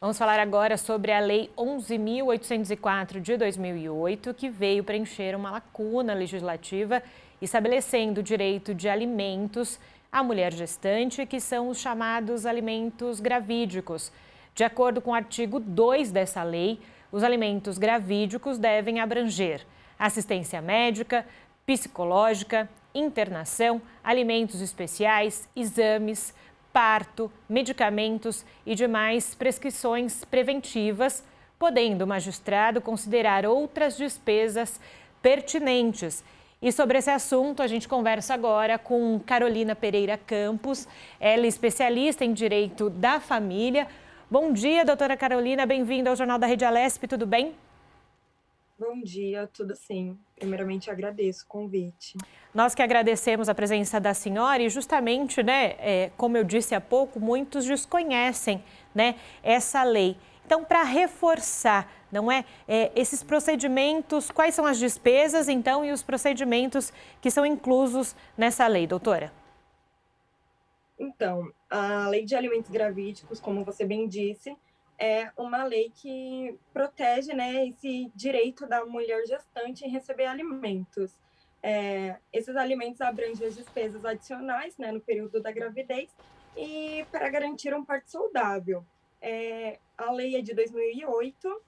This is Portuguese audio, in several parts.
Vamos falar agora sobre a Lei 11.804 de 2008, que veio preencher uma lacuna legislativa, estabelecendo o direito de alimentos à mulher gestante, que são os chamados alimentos gravídicos. De acordo com o artigo 2 dessa lei, os alimentos gravídicos devem abranger assistência médica, psicológica, internação, alimentos especiais, exames, parto, medicamentos e demais prescrições preventivas, podendo o magistrado considerar outras despesas pertinentes. E sobre esse assunto, a gente conversa agora com Carolina Pereira Campos, ela é especialista em Direito da Família. Bom dia, doutora Carolina, bem-vinda ao Jornal da Rede Alesp, tudo bem? Bom dia, tudo sim. Primeiramente, agradeço o convite. Nós que agradecemos a presença da senhora e justamente, como eu disse há pouco, muitos desconhecem, essa lei. Então, para reforçar, não é, esses procedimentos, quais são as despesas, então, e os procedimentos que são inclusos nessa lei, doutora? Então, a Lei de Alimentos Gravídicos, como você bem disse, é uma lei que protege, né, esse direito da mulher gestante em receber alimentos. Esses alimentos abrangem as despesas adicionais, né, no período da gravidez e para garantir um parto saudável. A lei é de 2008,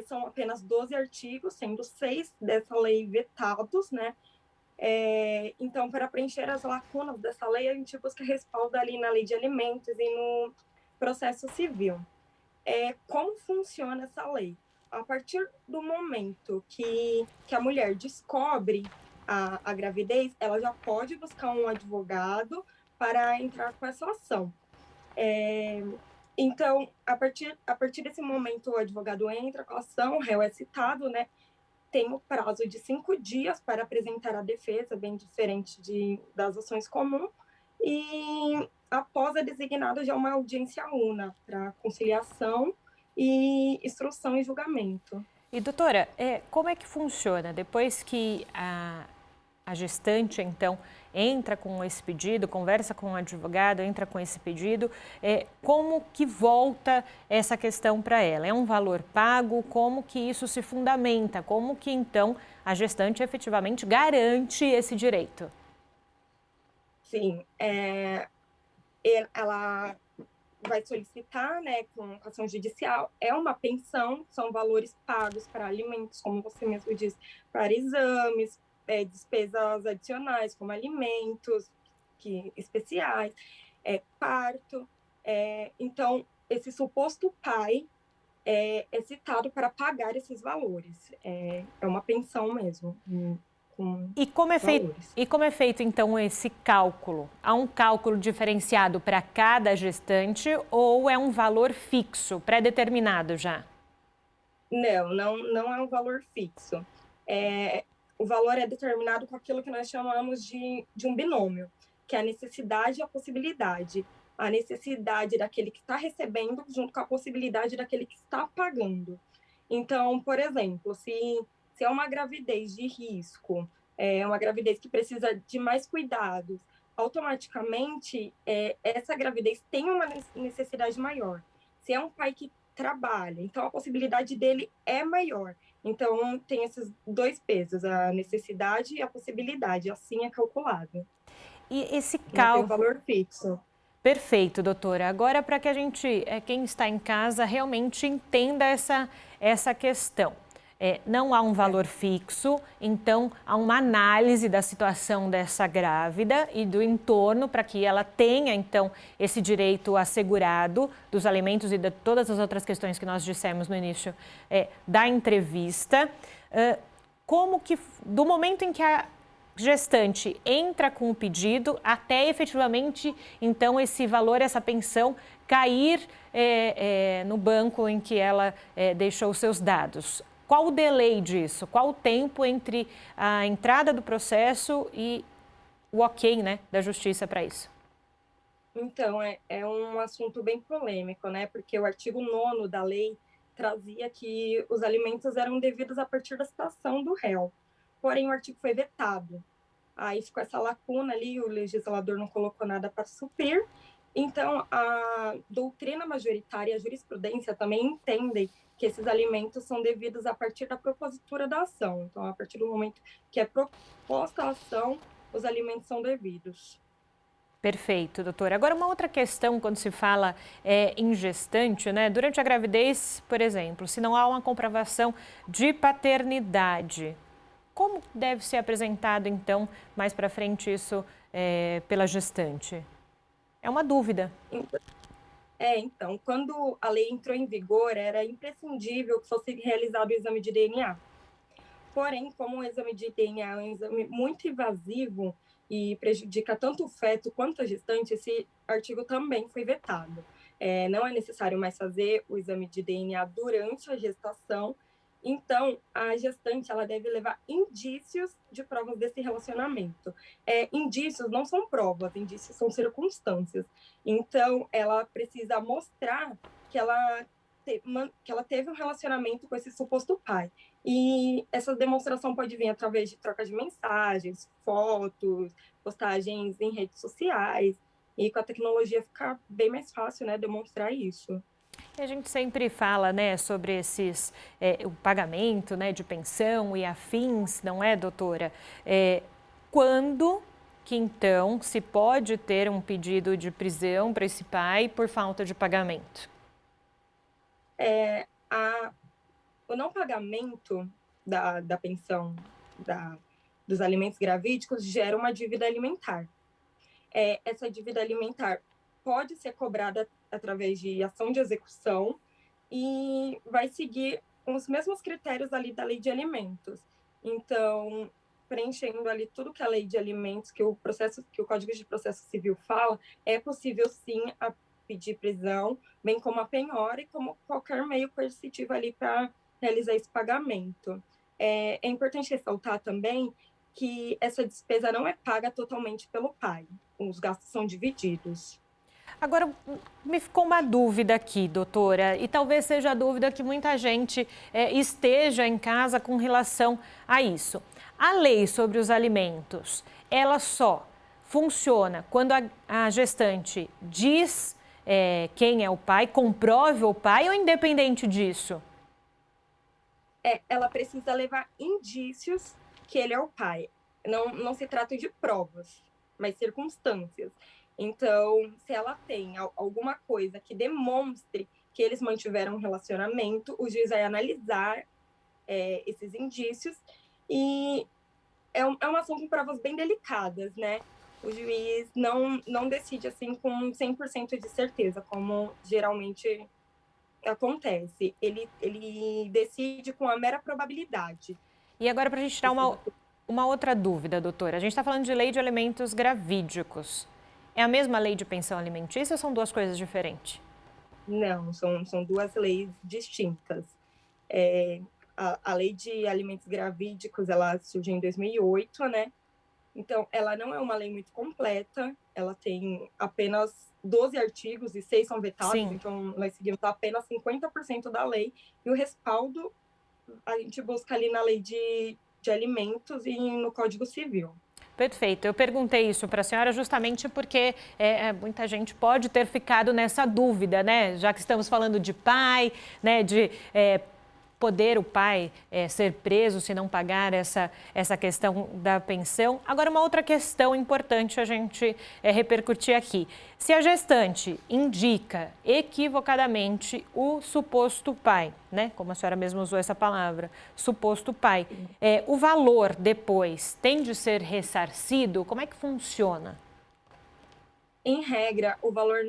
são apenas 12 artigos, sendo 6 dessa lei vetados, né? Então, para preencher as lacunas dessa lei, a gente busca respaldo ali na lei de alimentos e no processo civil. Como funciona essa lei? A partir do momento que a mulher descobre a gravidez, ela já pode buscar um advogado para entrar com essa ação. Então, a partir desse momento, o advogado entra com a ação, o réu é citado, né? Tem o prazo de 5 dias para apresentar a defesa, bem diferente das ações comuns, e após é designada já uma audiência una para conciliação e instrução e julgamento. E, doutora, como é que funciona? Depois que a gestante, então, entra com esse pedido, conversa com o advogado, entra com esse pedido, como que volta essa questão para ela? É um valor pago? Como que isso se fundamenta? Como que, então, a gestante efetivamente garante esse direito? Sim, ela vai solicitar, né, com ação judicial, é uma pensão, são valores pagos para alimentos, como você mesmo disse, para exames, despesas adicionais, como alimentos especiais, parto. Então, esse suposto pai é citado para pagar esses valores. É uma pensão mesmo, com E como é feito, valores. então, esse cálculo? Há um cálculo diferenciado para cada gestante ou é um valor fixo, pré-determinado já? Não é um valor fixo. O valor é determinado com aquilo que nós chamamos de um binômio, que é a necessidade e a possibilidade. A necessidade daquele que está recebendo junto com a possibilidade daquele que está pagando. Então, por exemplo, se é uma gravidez de risco, é uma gravidez que precisa de mais cuidados, automaticamente essa gravidez tem uma necessidade maior. Se é um pai que trabalha, então a possibilidade dele é maior. Então, tem esses dois pesos, a necessidade e a possibilidade, assim é calculado. E esse Não tem um cálculo. valor fixo. Perfeito, doutora. Agora, para que a gente, quem está em casa, realmente entenda essa questão. Não há um valor fixo, então há uma análise da situação dessa grávida e do entorno para que ela tenha, então, esse direito assegurado dos alimentos e de todas as outras questões que nós dissemos no início da entrevista. Como que, do momento em que a gestante entra com o pedido até efetivamente, então, esse valor, essa pensão cair no banco em que ela deixou os seus dados. Qual o delay disso? Qual o tempo entre a entrada do processo e o ok, da justiça para isso? Então, é um assunto bem polêmico, né? Porque o artigo 9º da lei trazia que os alimentos eram devidos a partir da citação do réu. Porém, o artigo foi vetado. Aí ficou essa lacuna ali, o legislador não colocou nada para suprir, Então, a doutrina majoritária e a jurisprudência também entendem que esses alimentos são devidos a partir da propositura da ação. Então, a partir do momento que é proposta a ação, os alimentos são devidos. Perfeito, doutora. Agora, uma outra questão quando se fala em gestante, né? Durante a gravidez, por exemplo, se não há uma comprovação de paternidade, como deve ser apresentado, então, mais para frente isso pela gestante? É uma dúvida. Então, quando a lei entrou em vigor, era imprescindível que fosse realizado o exame de DNA. Porém, como o exame de DNA é um exame muito invasivo e prejudica tanto o feto quanto a gestante, esse artigo também foi vetado. Não é necessário mais fazer o exame de DNA durante a gestação. Então, a gestante ela deve levar indícios de provas desse relacionamento. Indícios não são provas, indícios são circunstâncias. Então, ela precisa mostrar que ela teve um relacionamento com esse suposto pai. E essa demonstração pode vir através de troca de mensagens, fotos, postagens em redes sociais. E com a tecnologia fica bem mais fácil, né, demonstrar isso. E a gente sempre fala, né, sobre o pagamento, né, de pensão e afins, não é, doutora? Quando que então se pode ter um pedido de prisão para esse pai por falta de pagamento? O não pagamento da pensão dos alimentos gravídicos gera uma dívida alimentar. Essa dívida alimentar pode ser cobrada através de ação de execução e vai seguir os mesmos critérios ali da lei de alimentos. Então, preenchendo ali tudo que a lei de alimentos, que o Código de Processo Civil fala, é possível sim a pedir prisão, bem como a penhora e como qualquer meio coercitivo ali para realizar esse pagamento. É importante ressaltar também que essa despesa não é paga totalmente pelo pai, os gastos são divididos. Agora, me ficou uma dúvida aqui, doutora, e talvez seja a dúvida que muita gente esteja em casa com relação a isso. A lei sobre os alimentos, ela só funciona quando a gestante diz quem é o pai, comprove o pai, ou independente disso? Ela precisa levar indícios que ele é o pai. Não se trata de provas, mas circunstâncias. Então, se ela tem alguma coisa que demonstre que eles mantiveram um relacionamento, o juiz vai analisar esses indícios e é uma ação com provas bem delicadas, né? O juiz não decide assim com 100% de certeza, como geralmente acontece. Ele decide com a mera probabilidade. E agora, para a gente tirar uma outra dúvida, doutora. A gente está falando de lei de alimentos gravídicos. É a mesma lei de pensão alimentícia ou são duas coisas diferentes? Não, são duas leis distintas. A lei de alimentos gravídicos, ela surgiu em 2008, né? Então, ela não é uma lei muito completa, ela tem apenas 12 artigos e 6 são vetados, Sim. Então nós seguimos apenas 50% da lei, e o respaldo a gente busca ali na lei de alimentos e no Código Civil. Perfeito. Eu perguntei isso para a senhora justamente porque muita gente pode ter ficado nessa dúvida, né? Já que estamos falando de pai, né? De poder o pai ser preso se não pagar essa questão da pensão. Agora, uma outra questão importante a gente repercutir aqui. Se a gestante indica equivocadamente o suposto pai, né? Como a senhora mesma usou essa palavra, suposto pai, o valor depois tem de ser ressarcido? Como é que funciona? Em regra, o valor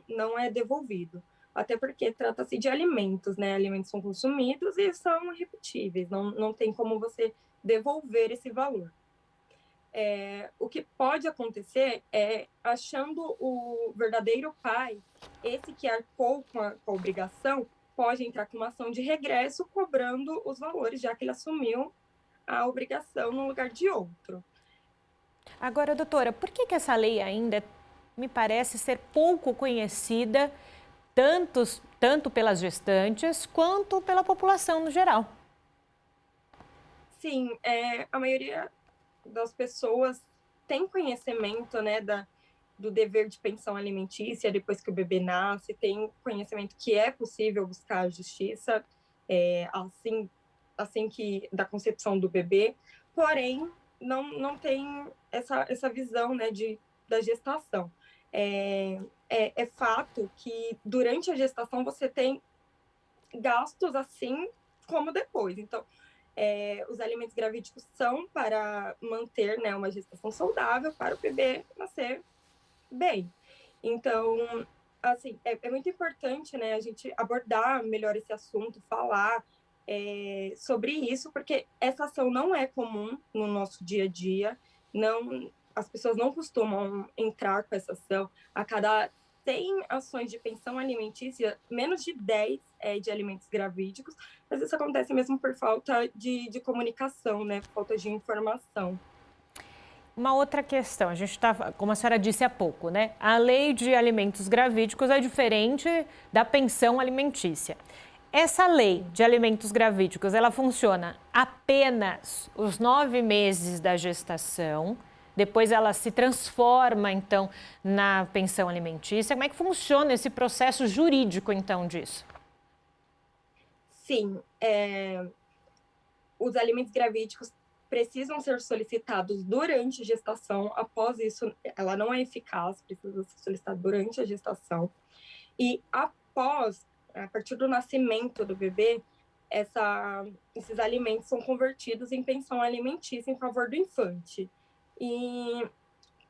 não é devolvido, até porque trata-se de alimentos, né? Alimentos são consumidos e são irrepetíveis, não tem como você devolver esse valor. O que pode acontecer é, achando o verdadeiro pai, esse que arcou com a obrigação, pode entrar com uma ação de regresso cobrando os valores, já que ele assumiu a obrigação no lugar de outro. Agora, doutora, por que essa lei ainda me parece ser pouco conhecida tanto pelas gestantes quanto pela população no geral? Sim, a maioria das pessoas tem conhecimento, né, do dever de pensão alimentícia depois que o bebê nasce, tem conhecimento que é possível buscar a justiça assim que da concepção do bebê, porém não tem essa visão, né, da gestação. É fato que durante a gestação você tem gastos assim como depois. Então, os alimentos gravídicos são para manter, né, uma gestação saudável para o bebê nascer bem. Então, assim, é muito importante, né, a gente abordar melhor esse assunto, falar sobre isso, porque essa ação não é comum no nosso dia a dia, as pessoas não costumam entrar com essa ação. A cada 100 ações de pensão alimentícia, menos de 10 de alimentos gravídicos, mas isso acontece mesmo por falta de comunicação, né, falta de informação. Uma outra questão, a gente está, como a senhora disse há pouco, né? A lei de alimentos gravídicos é diferente da pensão alimentícia. Essa lei de alimentos gravídicos, ela funciona apenas os 9 meses da gestação, depois ela se transforma, então, na pensão alimentícia. Como é que funciona esse processo jurídico, então, disso? Sim, os alimentos gravídicos precisam ser solicitados durante a gestação. Após isso, ela não é eficaz, precisa ser solicitada durante a gestação. E a partir do nascimento do bebê, esses alimentos são convertidos em pensão alimentícia em favor do infante. E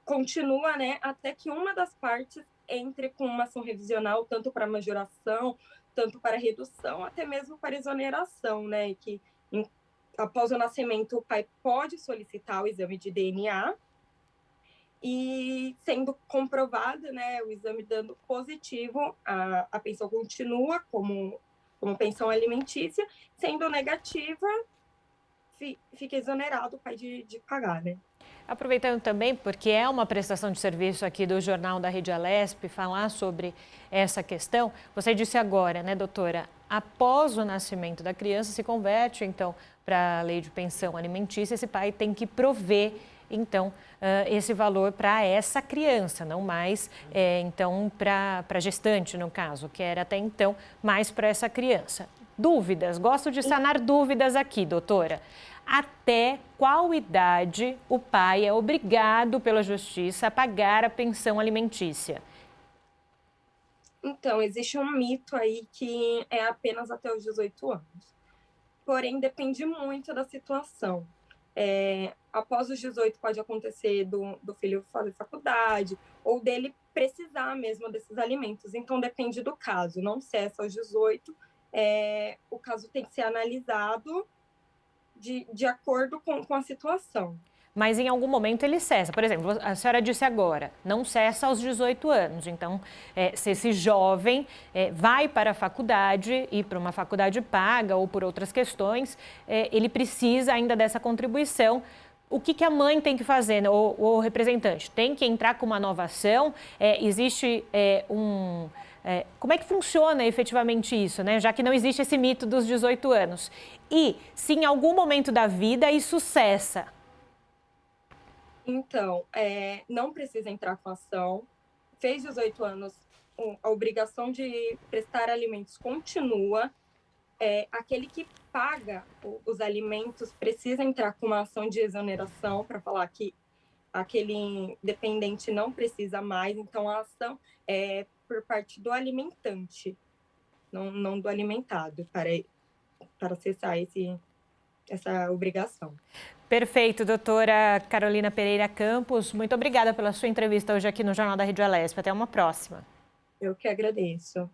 continua, né, até que uma das partes entre com uma ação revisional, tanto para majoração, tanto para redução, até mesmo para exoneração, né, que após o nascimento, o pai pode solicitar o exame de DNA e, sendo comprovado, né, o exame dando positivo, a pensão continua como pensão alimentícia, sendo negativa, fica exonerado o pai de pagar, né? Aproveitando também, porque é uma prestação de serviço aqui do Jornal da Rede Alesp, falar sobre essa questão. Você disse agora, né, doutora, após o nascimento da criança se converte, então, para a lei de pensão alimentícia, esse pai tem que prover, então, esse valor para essa criança, não mais, então, para a gestante, no caso, que era até então mais para essa criança. Dúvidas? Gosto de sanar dúvidas aqui, doutora. Até qual idade o pai é obrigado pela justiça a pagar a pensão alimentícia? Então, existe um mito aí que é apenas até os 18 anos. Porém, depende muito da situação. Após os 18 pode acontecer do filho fazer faculdade ou dele precisar mesmo desses alimentos. Então, depende do caso. Não cessa aos 18, o caso tem que ser analisado de acordo com a situação. Mas em algum momento ele cessa. Por exemplo, a senhora disse agora, não cessa aos 18 anos. Então, se esse jovem vai para a faculdade e para uma faculdade paga ou por outras questões, ele precisa ainda dessa contribuição. O que a mãe tem que fazer, né? O representante? Tem que entrar com uma nova ação? Existe como é que funciona efetivamente isso, né? Já que não existe esse mito dos 18 anos. E se em algum momento da vida isso cessa? Então, não precisa entrar com ação. Fez 18 anos, a obrigação de prestar alimentos continua. Aquele que paga os alimentos precisa entrar com uma ação de exoneração para falar que aquele dependente não precisa mais. Então, a ação é por parte do alimentante, não do alimentado, para cessar essa obrigação. Perfeito, doutora Carolina Pereira Campos. Muito obrigada pela sua entrevista hoje aqui no Jornal da Rede Alesp. Até uma próxima. Eu que agradeço.